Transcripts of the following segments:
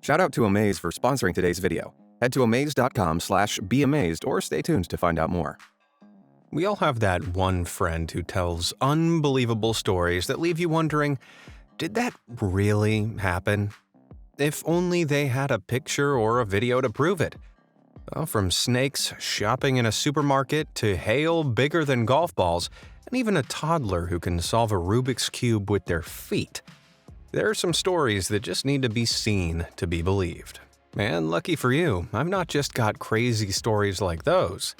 Shout out to Amaze for sponsoring today's video. Head to amaze.com/beamazed or stay tuned to find out more. We all have that one friend who tells unbelievable stories that leave you wondering, did that really happen? If only they had a picture or a video to prove it. Well, from snakes shopping in a supermarket to hail bigger than golf balls, and even a toddler who can solve a Rubik's Cube with their feet. There are some stories that just need to be seen to be believed. And lucky for you, I've not just got crazy stories like those.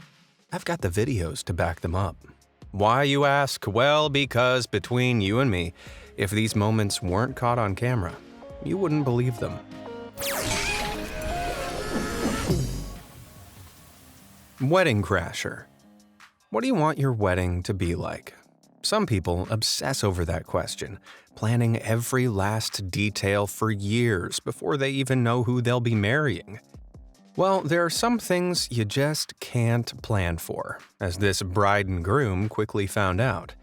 I've got the videos to back them up. Why, you ask? Well, because between you and me, if these moments weren't caught on camera, you wouldn't believe them. Wedding crasher. What do you want your wedding to be like? Some people obsess over that question, planning every last detail for years before they even know who they'll be marrying. Well, there are some things you just can't plan for, as this bride and groom quickly found out.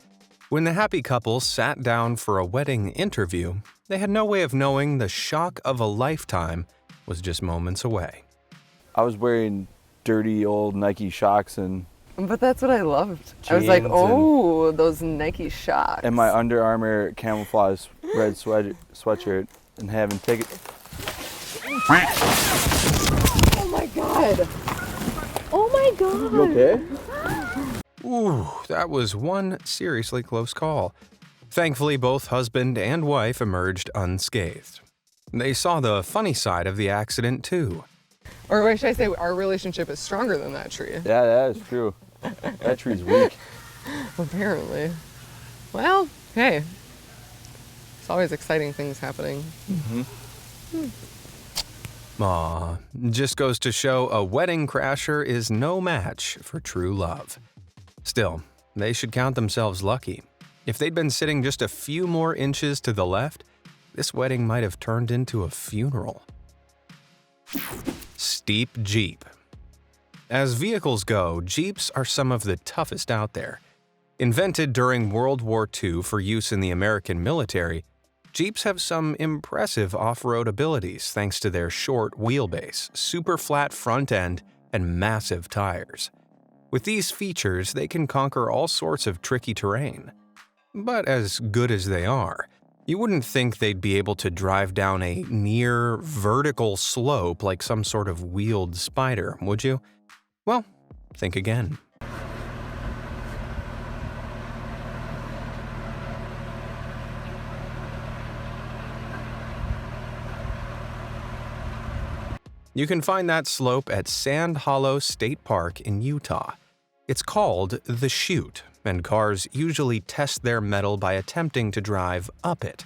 When the happy couple sat down for a wedding interview, they had no way of knowing the shock of a lifetime was just moments away. I was wearing dirty old Nike Shox and But that's what I loved. I was like, oh, those Nike Shox. and my Under Armour camouflage red sweatshirt and having tickets. Oh my God. Oh my God. You okay? Ooh, that was one seriously close call. Thankfully, both husband and wife emerged unscathed. They saw the funny side of the accident too. Or what should I say, our relationship is stronger than that tree. Yeah, that is true. That tree's weak. Apparently. Well, hey. It's always exciting things happening. Aw, just goes to show a wedding crasher is no match for true love. Still, they should count themselves lucky. If they'd been sitting just a few more inches to the left, this wedding might have turned into a funeral. Steep Jeep. As vehicles go, Jeeps are some of the toughest out there. Invented during World War II for use in the American military, Jeeps have some impressive off-road abilities thanks to their short wheelbase, super flat front end, and massive tires. With these features, they can conquer all sorts of tricky terrain. But as good as they are, you wouldn't think they'd be able to drive down a near vertical slope like some sort of wheeled spider, would you? Well, think again. You can find that slope at Sand Hollow State Park in Utah. It's called the Chute, and cars usually test their mettle by attempting to drive up it,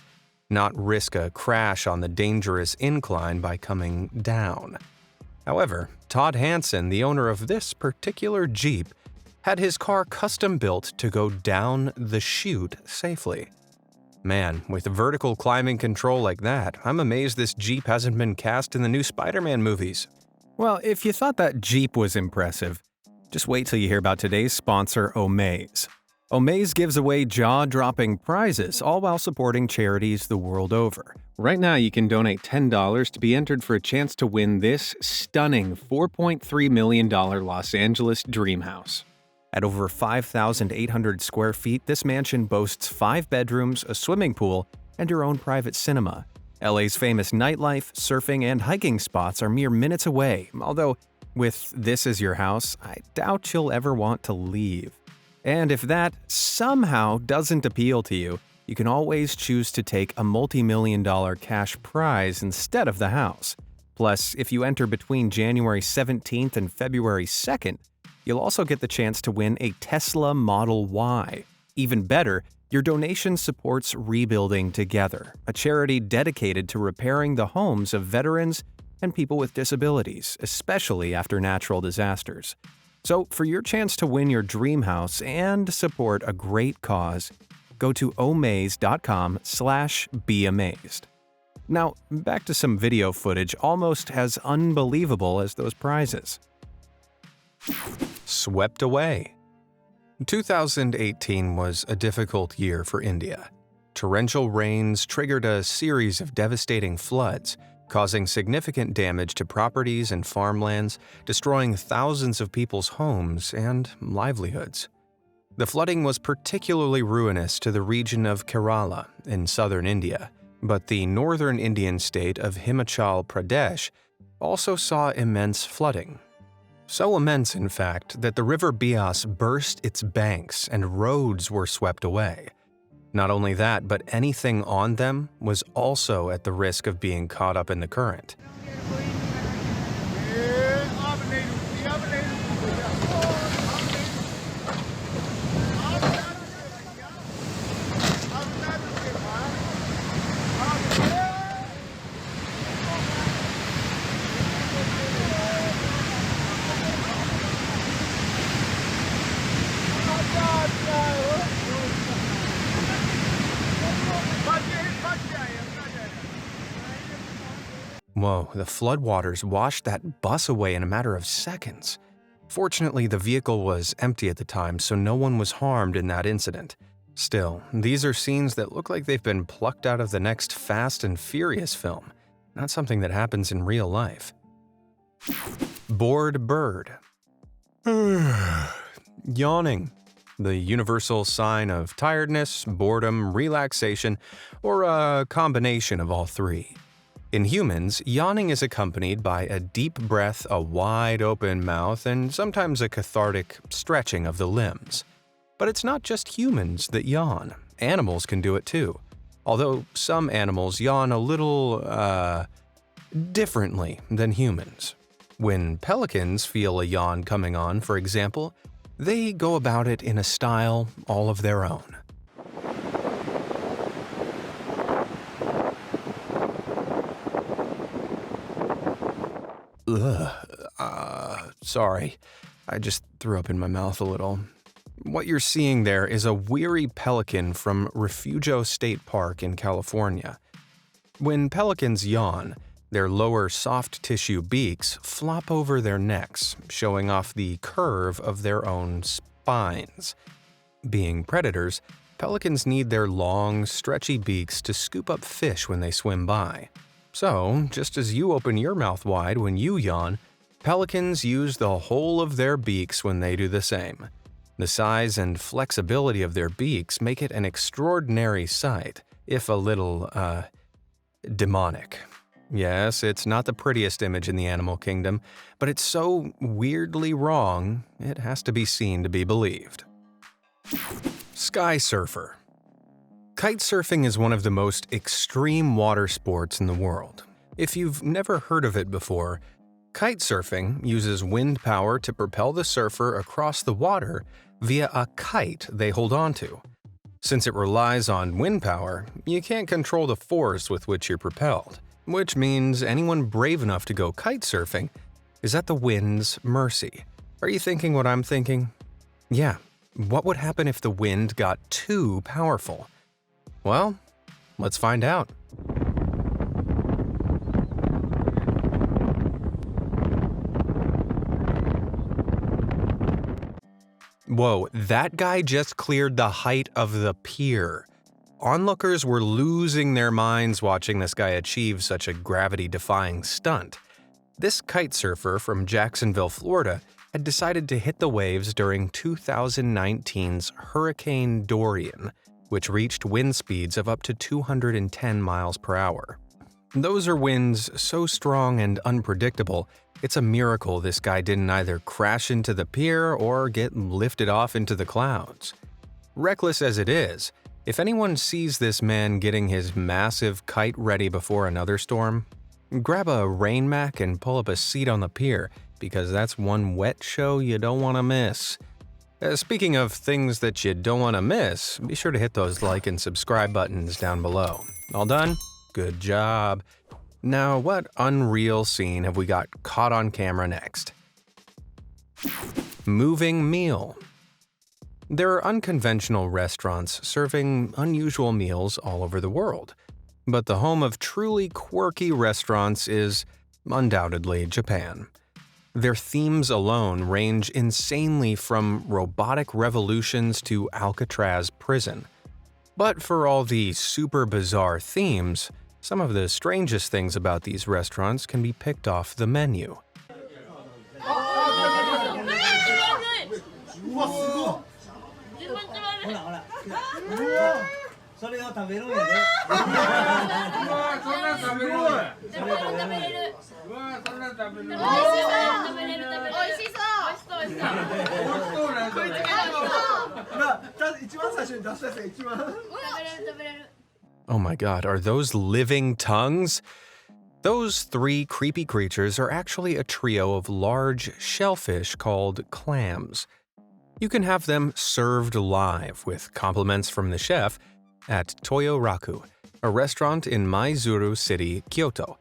not risk a crash on the dangerous incline by coming down. However, Todd Hansen, the owner of this particular Jeep, had his car custom built to go down the chute safely. Man, with vertical climbing control like that, I'm amazed this Jeep hasn't been cast in the new Spider-Man movies. Well, if you thought that Jeep was impressive, just wait till you hear about today's sponsor, Omaze. Omaze gives away jaw-dropping prizes, all while supporting charities the world over. Right now, you can donate $10 to be entered for a chance to win this stunning $4.3 million Los Angeles dream house. At over 5,800 square feet, this mansion boasts 5 bedrooms, a swimming pool, and your own private cinema. LA's famous nightlife, surfing, and hiking spots are mere minutes away, although with this as your house, I doubt you'll ever want to leave. And if that somehow doesn't appeal to you, you can always choose to take a multi-million-dollar cash prize instead of the house. Plus, if you enter between January 17th and February 2nd, you'll also get the chance to win a Tesla Model Y. Even better, your donation supports Rebuilding Together, a charity dedicated to repairing the homes of veterans and people with disabilities, especially after natural disasters. So, for your chance to win your dream house and support a great cause, go to omaze.com/beamazed. Now, back to some video footage almost as unbelievable as those prizes. Swept away. 2018 was a difficult year for India. Torrential rains triggered a series of devastating floods, causing significant damage to properties and farmlands, destroying thousands of people's homes and livelihoods. The flooding was particularly ruinous to the region of Kerala in southern India, but the northern Indian state of Himachal Pradesh also saw immense flooding. So immense, in fact, that the river Beas burst its banks and roads were swept away. Not only that, but anything on them was also at the risk of being caught up in the current. Whoa, the floodwaters washed that bus away in a matter of seconds. Fortunately, the vehicle was empty at the time, so no one was harmed in that incident. Still, these are scenes that look like they've been plucked out of the next Fast and Furious film, not something that happens in real life. Bored bird. Yawning. The universal sign of tiredness, boredom, relaxation, or a combination of all three. In humans, yawning is accompanied by a deep breath, a wide-open mouth, and sometimes a cathartic stretching of the limbs. But it's not just humans that yawn. Animals can do it too. Although some animals yawn a little, differently than humans. When pelicans feel a yawn coming on, for example, they go about it in a style all of their own. Sorry. I just threw up in my mouth a little. What you're seeing there is a weary pelican from Refugio State Park in California. When pelicans yawn, their lower soft tissue beaks flop over their necks, showing off the curve of their own spines. Being predators, pelicans need their long, stretchy beaks to scoop up fish when they swim by. So, just as you open your mouth wide when you yawn, pelicans use the whole of their beaks when they do the same. The size and flexibility of their beaks make it an extraordinary sight, if a little, demonic. Yes, it's not the prettiest image in the animal kingdom, but it's so weirdly wrong, it has to be seen to be believed. Sky surfer. Kite surfing is one of the most extreme water sports in the world. If you've never heard of it before, kite surfing uses wind power to propel the surfer across the water via a kite they hold onto. Since it relies on wind power, you can't control the force with which you're propelled, which means anyone brave enough to go kite surfing is at the wind's mercy. Are you thinking what I'm thinking? Yeah, what would happen if the wind got too powerful? Well, let's find out. Whoa, that guy just cleared the height of the pier. Onlookers were losing their minds watching this guy achieve such a gravity-defying stunt. This kite surfer from Jacksonville, Florida, had decided to hit the waves during 2019's Hurricane Dorian, which reached wind speeds of up to 210 miles per hour. Those are winds so strong and unpredictable, it's a miracle this guy didn't either crash into the pier or get lifted off into the clouds. Reckless as it is, if anyone sees this man getting his massive kite ready before another storm, grab a rain mac and pull up a seat on the pier, because that's one wet show you don't want to miss. Speaking of things that you don't want to miss, be sure to hit those like and subscribe buttons down below. All done? Good job. Now, what unreal scene have we got caught on camera next? Moving meal. There are unconventional restaurants serving unusual meals all over the world, but the home of truly quirky restaurants is undoubtedly Japan. Their themes alone range insanely from robotic revolutions to Alcatraz prison. But for all the super bizarre themes, Some of the strangest things about these restaurants can be picked off the menu. Oh my god, are those living tongues? Those three creepy creatures are actually a trio of large shellfish called clams. You can have them served live with compliments from the chef at Toyoraku, a restaurant in Maizuru City, Kyoto.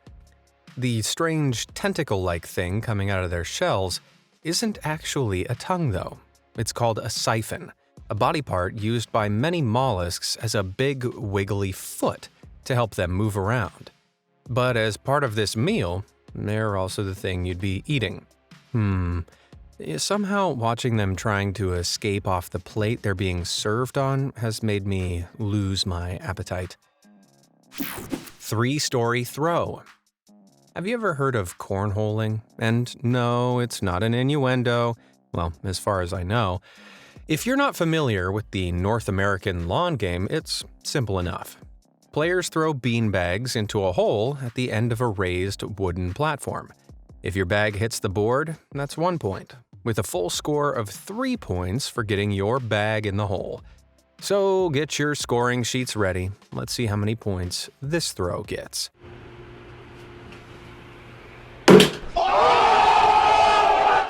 The strange tentacle-like thing coming out of their shells isn't actually a tongue, though. It's called a siphon, a body part used by many mollusks as a big wiggly foot to help them move around. But as part of this meal, they're also the thing you'd be eating. Somehow watching them trying to escape off the plate they're being served on has made me lose my appetite. 3-story throw. Have you ever heard of cornholing? And no, it's not an innuendo. Well, as far as I know. If you're not familiar with the North American lawn game, it's simple enough. Players throw beanbags into a hole at the end of a raised wooden platform. If your bag hits the board, that's 1 point, with a full score of 3 points for getting your bag in the hole. So get your scoring sheets ready. Let's see how many points this throw gets.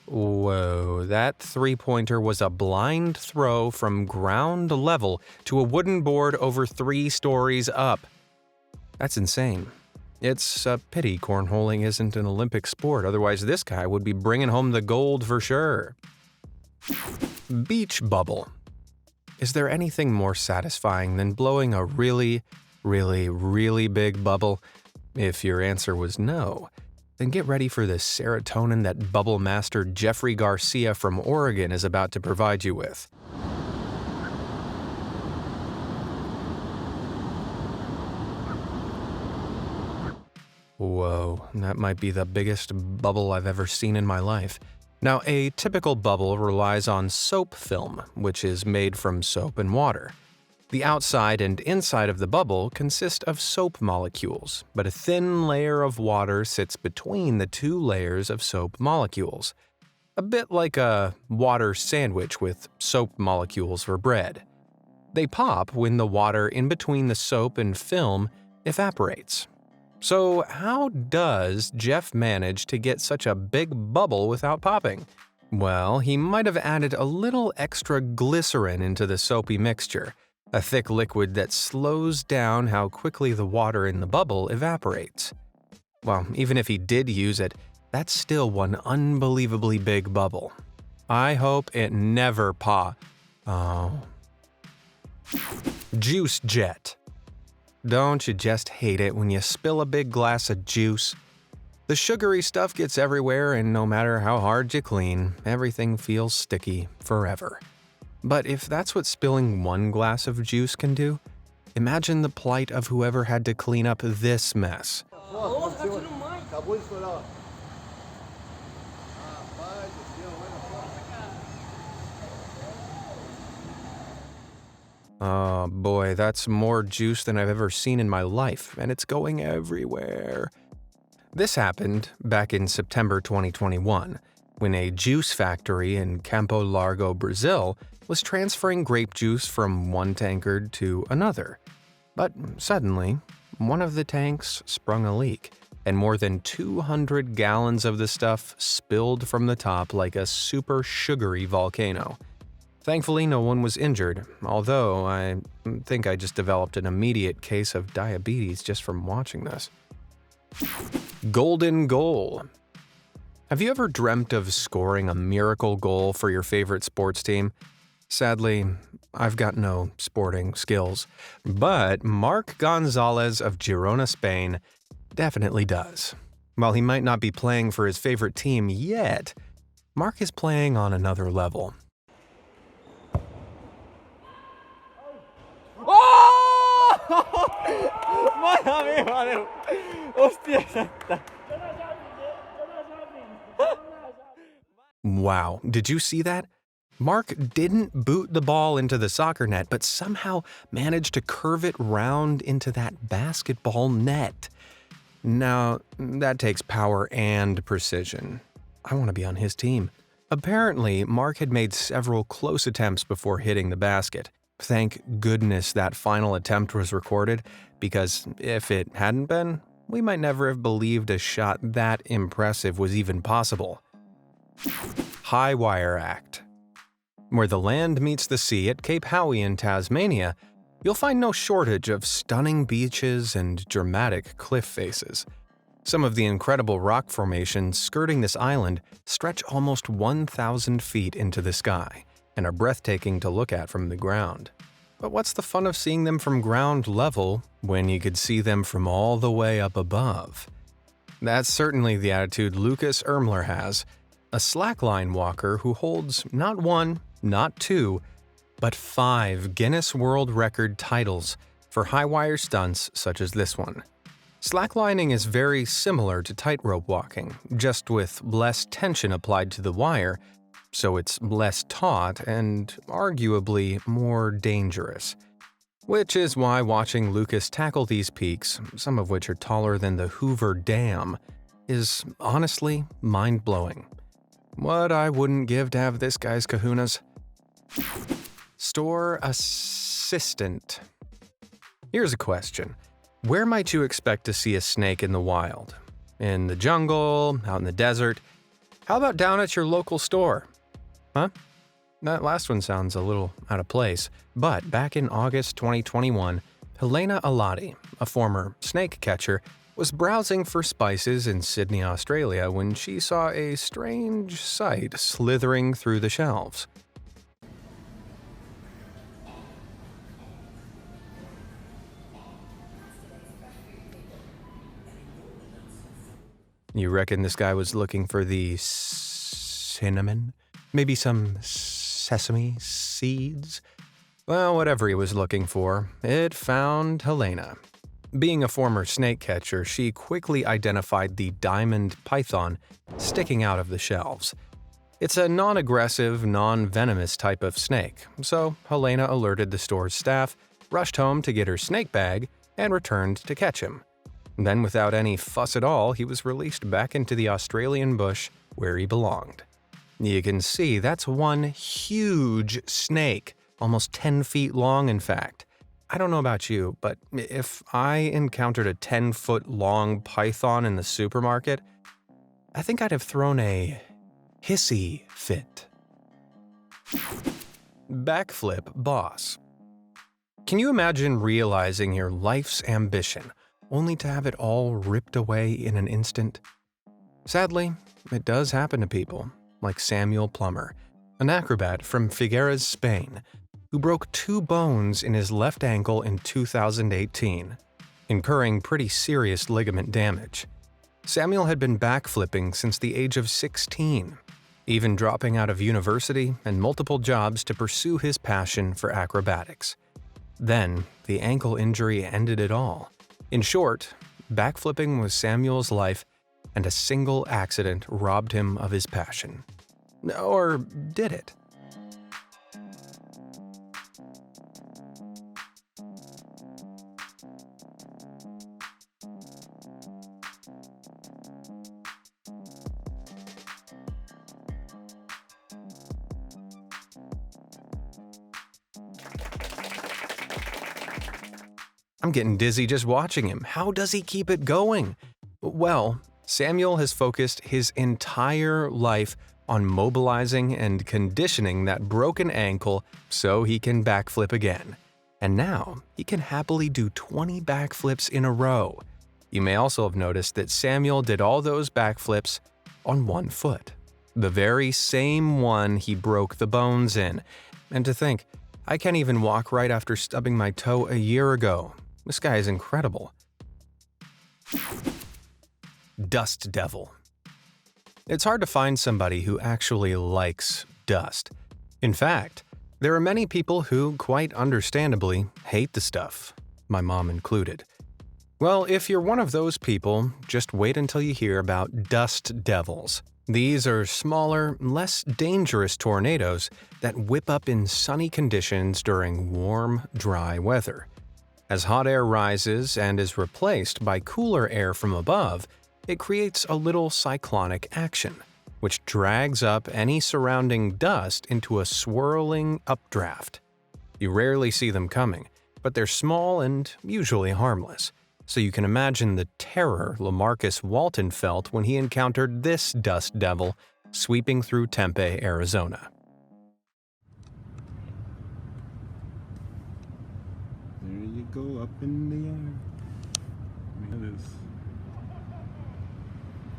Whoa, that 3-pointer was a blind throw from ground level to a wooden board over 3 stories up. That's insane. It's a pity cornholing isn't an Olympic sport, otherwise this guy would be bringing home the gold for sure. Beach bubble. Is there anything more satisfying than blowing a really, really, really big bubble? If your answer was no, then get ready for the serotonin that bubble master Jeffrey Garcia from Oregon is about to provide you with. Whoa, that might be the biggest bubble I've ever seen in my life. Now, a typical bubble relies on soap film, which is made from soap and water. The outside and inside of the bubble consist of soap molecules, but a thin layer of water sits between the 2 layers of soap molecules. A bit like a water sandwich with soap molecules for bread. They pop when the water in between the soap and film evaporates. So how does Jeff manage to get such a big bubble without popping? Well, he might have added a little extra glycerin into the soapy mixture, a thick liquid that slows down how quickly the water in the bubble evaporates. Well, even if he did use it, that's still one unbelievably big bubble. I hope it never Juice jet. Don't you just hate it when you spill a big glass of juice? The sugary stuff gets everywhere, and no matter how hard you clean, everything feels sticky forever. But if that's what spilling 1 glass of juice can do, imagine the plight of whoever had to clean up this mess. Oh boy, that's more juice than I've ever seen in my life, and it's going everywhere. This happened back in September 2021, when a juice factory in Campo Largo, Brazil, was transferring grape juice from one tankard to another. But suddenly, one of the tanks sprung a leak, and more than 200 gallons of the stuff spilled from the top like a super sugary volcano. Thankfully, no one was injured, although I think I just developed an immediate case of diabetes just from watching this. Golden goal. Have you ever dreamt of scoring a miracle goal for your favorite sports team? Sadly, I've got no sporting skills, but Marc Gonzalez of Girona, Spain, definitely does. While he might not be playing for his favorite team yet, Marc is playing on another level. Madre mía, madre. Hostia santa. Wow, did you see that? Mark didn't boot the ball into the soccer net, but somehow managed to curve it round into that basketball net. Now, that takes power and precision. I want to be on his team. Apparently, Mark had made several close attempts before hitting the basket. Thank goodness that final attempt was recorded, because if it hadn't been, we might never have believed a shot that impressive was even possible. High Wire Act. Where the land meets the sea at Cape Howie in Tasmania, you'll find no shortage of stunning beaches and dramatic cliff faces. Some of the incredible rock formations skirting this island stretch almost 1,000 feet into the sky and are breathtaking to look at from the ground. But what's the fun of seeing them from ground level when you could see them from all the way up above? That's certainly the attitude Lucas Ermler has, a slackline walker who holds not one, not two, but 5 Guinness World Record titles for high wire stunts such as this one. Slacklining is very similar to tightrope walking, just with less tension applied to the wire, so it's less taut and arguably more dangerous. Which is why watching Lucas tackle these peaks, some of which are taller than the Hoover Dam, is honestly mind-blowing. What I wouldn't give to have this guy's kahunas. Store assistant. Here's a question. Where might you expect to see a snake in the wild? In the jungle? Out in the desert? How about down at your local store? Huh? That last one sounds a little out of place, but back in August 2021, Helena Alati, a former snake catcher, was browsing for spices in Sydney, Australia when she saw a strange sight slithering through the shelves. You reckon this guy was looking for the cinnamon? Maybe some sesame seeds? Well, whatever he was looking for, it found Helena. Being a former snake catcher, she quickly identified the diamond python sticking out of the shelves. It's a non-aggressive, non-venomous type of snake, so Helena alerted the store's staff, rushed home to get her snake bag, and returned to catch him. Then, without any fuss at all, he was released back into the Australian bush where he belonged. You can see that's one huge snake, almost 10 feet long in fact. I don't know about you, but if I encountered a 10-foot-long python in the supermarket, I think I'd have thrown a hissy fit. Backflip boss. Can you imagine realizing your life's ambition, only to have it all ripped away in an instant? Sadly, it does happen to people, like Samuel Plummer, an acrobat from Figueres, Spain, who broke 2 bones in his left ankle in 2018, incurring pretty serious ligament damage. Samuel had been backflipping since the age of 16, even dropping out of university and multiple jobs to pursue his passion for acrobatics. Then, the ankle injury ended it all. In short, backflipping was Samuel's life, and a single accident robbed him of his passion. Or did it? I'm getting dizzy just watching him. How does he keep it going? Well, Samuel has focused his entire life on mobilizing and conditioning that broken ankle so he can backflip again. And now, he can happily do 20 backflips in a row. You may also have noticed that Samuel did all those backflips on one foot. The very same one he broke the bones in. And to think, I can't even walk right after stubbing my toe a year ago. This guy is incredible. Dust Devil. It's hard to find somebody who actually likes dust. In fact, there are many people who, quite understandably, hate the stuff, my mom included. Well, if you're one of those people, just wait until you hear about dust devils. These are smaller, less dangerous tornadoes that whip up in sunny conditions during warm, dry weather. As hot air rises and is replaced by cooler air from above, it creates a little cyclonic action, which drags up any surrounding dust into a swirling updraft. You rarely see them coming, but they're small and usually harmless. So you can imagine the terror LaMarcus Walton felt when he encountered this dust devil sweeping through Tempe, Arizona. There you go, up in the air. That is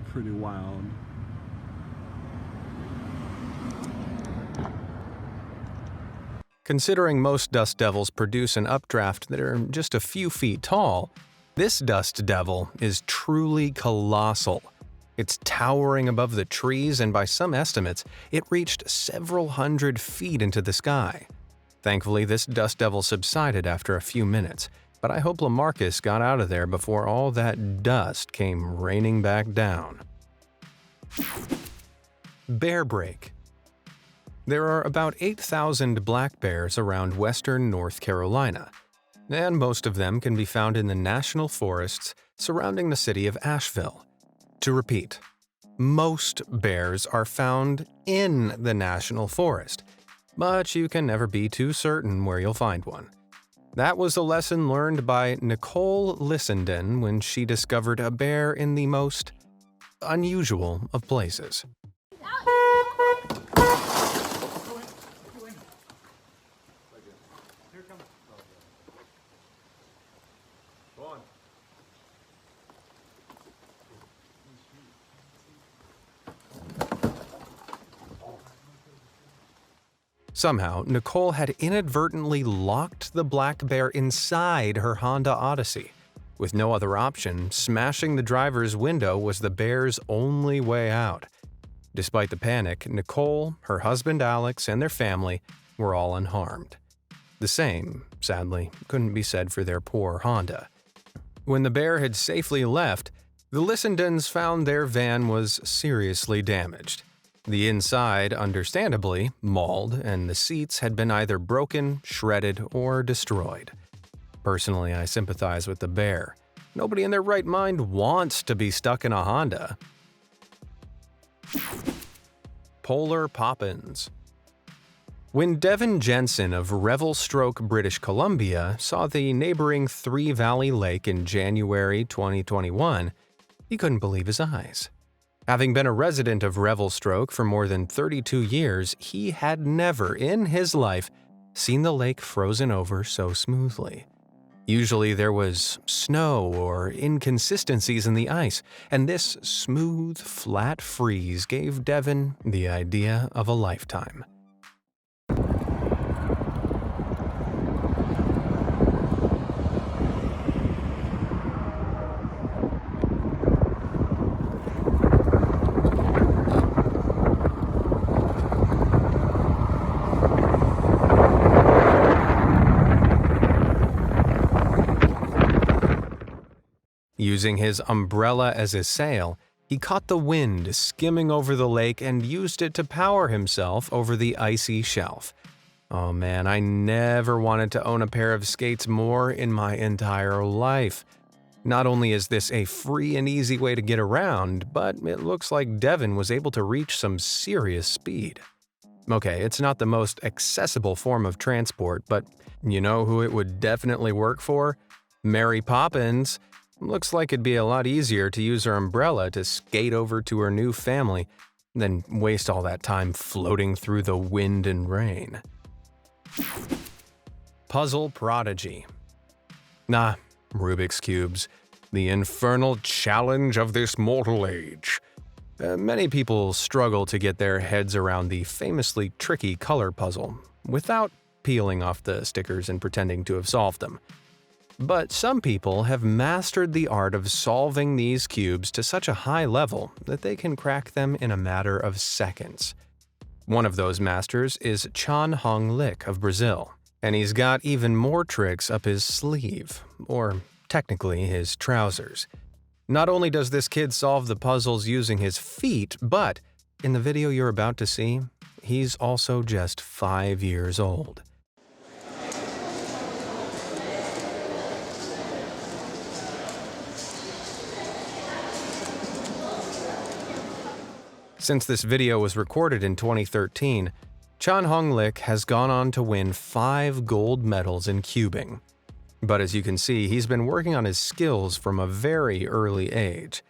pretty wild. Considering most dust devils produce an updraft that are just a few feet tall, this dust devil is truly colossal. It's towering above the trees, and by some estimates, it reached several hundred feet into the sky. Thankfully, this dust devil subsided after a few minutes, but I hope LaMarcus got out of there before all that dust came raining back down. Bear break. There are about 8,000 black bears around western North Carolina, and most of them can be found in the national forests surrounding the city of Asheville. To repeat, most bears are found in the national forest, but you can never be too certain where you'll find one. That was a lesson learned by Nicole Lissenden when she discovered a bear in the most unusual of places. Somehow, Nicole had inadvertently locked the black bear inside her Honda Odyssey. With no other option, smashing the driver's window was the bear's only way out. Despite the panic, Nicole, her husband Alex, and their family were all unharmed. The same, sadly, couldn't be said for their poor Honda. When the bear had safely left, the Lissendens found their van was seriously damaged. The inside, understandably, mauled, and the seats had been either broken, shredded, or destroyed. Personally, I sympathize with the bear. Nobody in their right mind wants to be stuck in a Honda. Polar Poppins. When Devin Jensen of Revelstoke, British Columbia, saw the neighboring Three Valley Lake in January 2021, he couldn't believe his eyes. Having been a resident of Revelstoke for more than 32 years, he had never in his life seen the lake frozen over so smoothly. Usually there was snow or inconsistencies in the ice, and this smooth, flat freeze gave Devin the idea of a lifetime. Using his umbrella as a sail, he caught the wind skimming over the lake and used it to power himself over the icy shelf. Oh man, I never wanted to own a pair of skates more in my entire life. Not only is this a free and easy way to get around, but it looks like Devin was able to reach some serious speed. Okay, it's not the most accessible form of transport, but you know who it would definitely work for? Mary Poppins. Looks like it'd be a lot easier to use her umbrella to skate over to her new family than waste all that time floating through the wind and rain. Puzzle prodigy. Nah, Rubik's Cubes. The infernal challenge of this mortal age. Many people struggle to get their heads around the famously tricky color puzzle without peeling off the stickers and pretending to have solved them. But some people have mastered the art of solving these cubes to such a high level that they can crack them in a matter of seconds. One of those masters is Chan Hong Lik of Brazil, and he's got even more tricks up his sleeve, or technically his trousers. Not only does this kid solve the puzzles using his feet, but in the video you're about to see, he's also just 5 years old. Since this video was recorded in 2013, Chan Hong Lik has gone on to win 5 gold medals in cubing. But as you can see, he's been working on his skills from a very early age.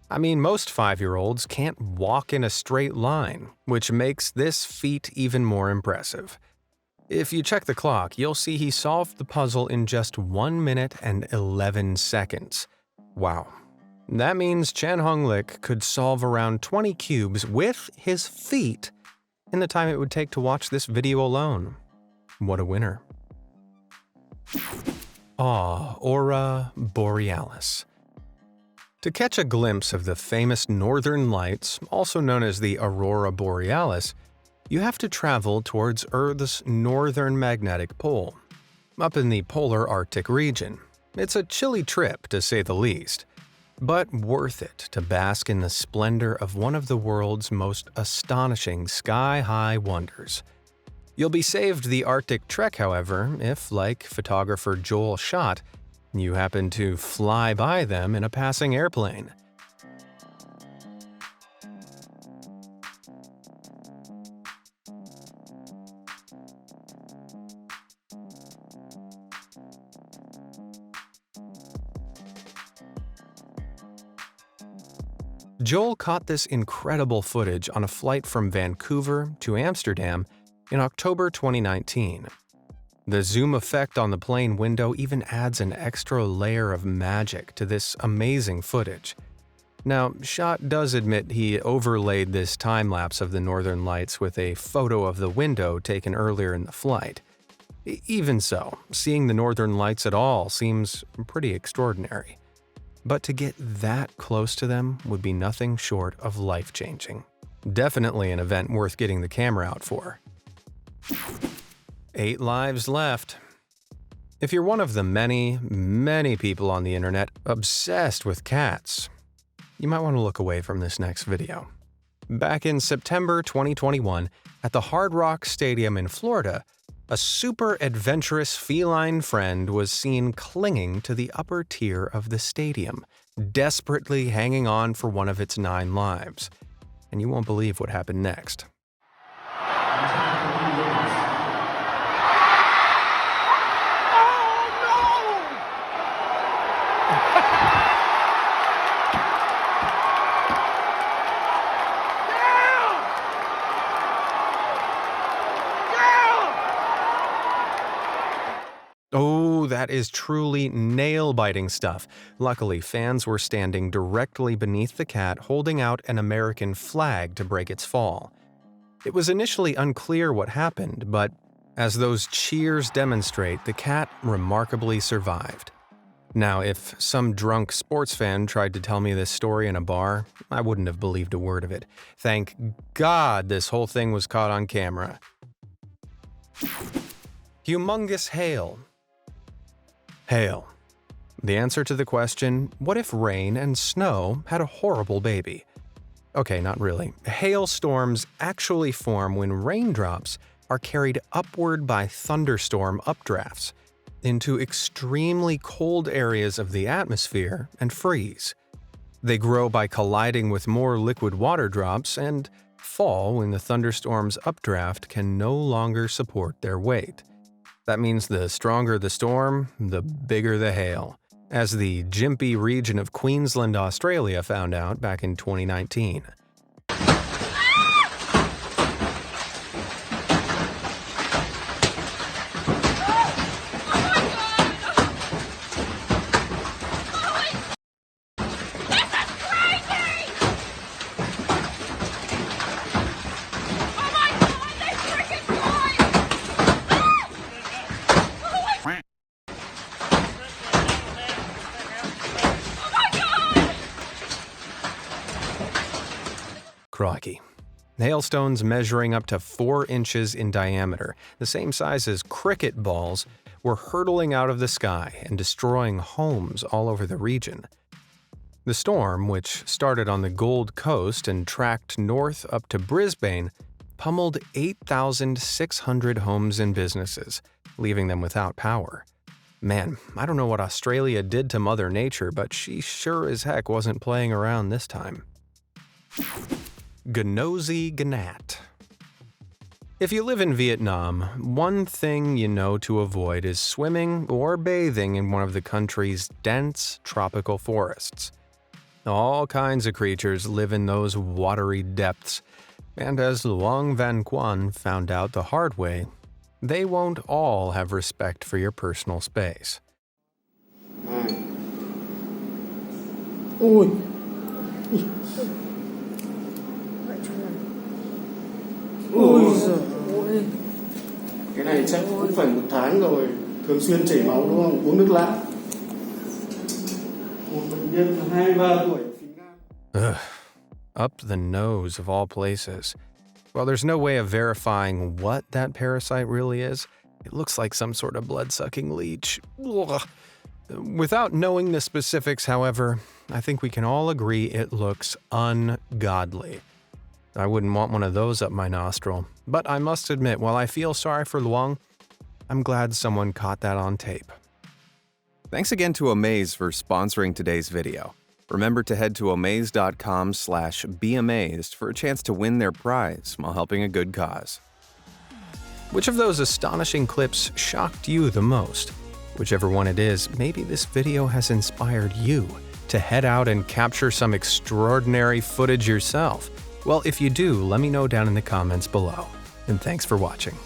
I mean, most 5-year-olds can't walk in a straight line, which makes this feat even more impressive. If you check the clock, you'll see he solved the puzzle in just 1 minute and 11 seconds. Wow. That means Chan Hong Lik could solve around 20 cubes with his feet in the time it would take to watch this video alone. What a winner. Aurora Borealis. To catch a glimpse of the famous northern lights, also known as the Aurora Borealis, you have to travel towards Earth's northern magnetic pole, up in the polar Arctic region. It's a chilly trip, to say the least, but worth it to bask in the splendor of one of the world's most astonishing sky-high wonders. You'll be saved the Arctic trek, however, if, like photographer Joel Schott, you happen to fly by them in a passing airplane. Joel caught this incredible footage on a flight from Vancouver to Amsterdam in October 2019. The zoom effect on the plane window even adds an extra layer of magic to this amazing footage. Now, Schott does admit he overlaid this time-lapse of the northern lights with a photo of the window taken earlier in the flight. Even so, seeing the northern lights at all seems pretty extraordinary. But to get that close to them would be nothing short of life-changing. Definitely an event worth getting the camera out for. 8 lives left. If you're one of the many people on the internet obsessed with cats, you might want to look away from this next video. Back in September 2021, at the Hard Rock Stadium in Florida, a super adventurous feline friend was seen clinging to the upper tier of the stadium, desperately hanging on for one of its 9 lives. And you won't believe what happened next. Oh, that is truly nail-biting stuff. Luckily, fans were standing directly beneath the cat holding out an American flag to break its fall. It was initially unclear what happened, but as those cheers demonstrate, the cat remarkably survived. Now, if some drunk sports fan tried to tell me this story in a bar, I wouldn't have believed a word of it. Thank God this whole thing was caught on camera. Humongous hail. Hail. The answer to the question, what if rain and snow had a horrible baby? Okay, not really. Hailstorms actually form when raindrops are carried upward by thunderstorm updrafts into extremely cold areas of the atmosphere and freeze. They grow by colliding with more liquid water drops and fall when the thunderstorm's updraft can no longer support their weight. That means the stronger the storm, the bigger the hail, as the Gympie region of Queensland, Australia found out back in 2019. Crikey. Hailstones measuring up to 4 inches in diameter, the same size as cricket balls, were hurtling out of the sky and destroying homes all over the region. The storm, which started on the Gold Coast and tracked north up to Brisbane, pummeled 8,600 homes and businesses, leaving them without power. Man, I don't know what Australia did to Mother Nature, but she sure as heck wasn't playing around this time. Gnozi Gnat. If you live in Vietnam, one thing you know to avoid is swimming or bathing in one of the country's dense tropical forests. All kinds of creatures live in those watery depths, and as Luong Van Quan found out the hard way, they won't all have respect for your personal space. Ui. Ui giời ơi. Cái này chắc cũng phải 1 tháng rồi, thường xuyên chảy máu đúng không? Uống nước lã. Một bệnh nhân 23 tuổi. Ugh. Up the nose of all places. While there's no way of verifying what that parasite really is, it looks like some sort of blood-sucking leech. Ugh. Without knowing the specifics, however, I think we can all agree it looks ungodly. I wouldn't want one of those up my nostril, but I must admit, while I feel sorry for Luong, I'm glad someone caught that on tape. Thanks again to Omaze for sponsoring today's video. Remember to head to omaze.com/beamazed for a chance to win their prize while helping a good cause. Which of those astonishing clips shocked you the most? Whichever one it is, maybe this video has inspired you to head out and capture some extraordinary footage yourself. Well, if you do, let me know down in the comments below. And thanks for watching.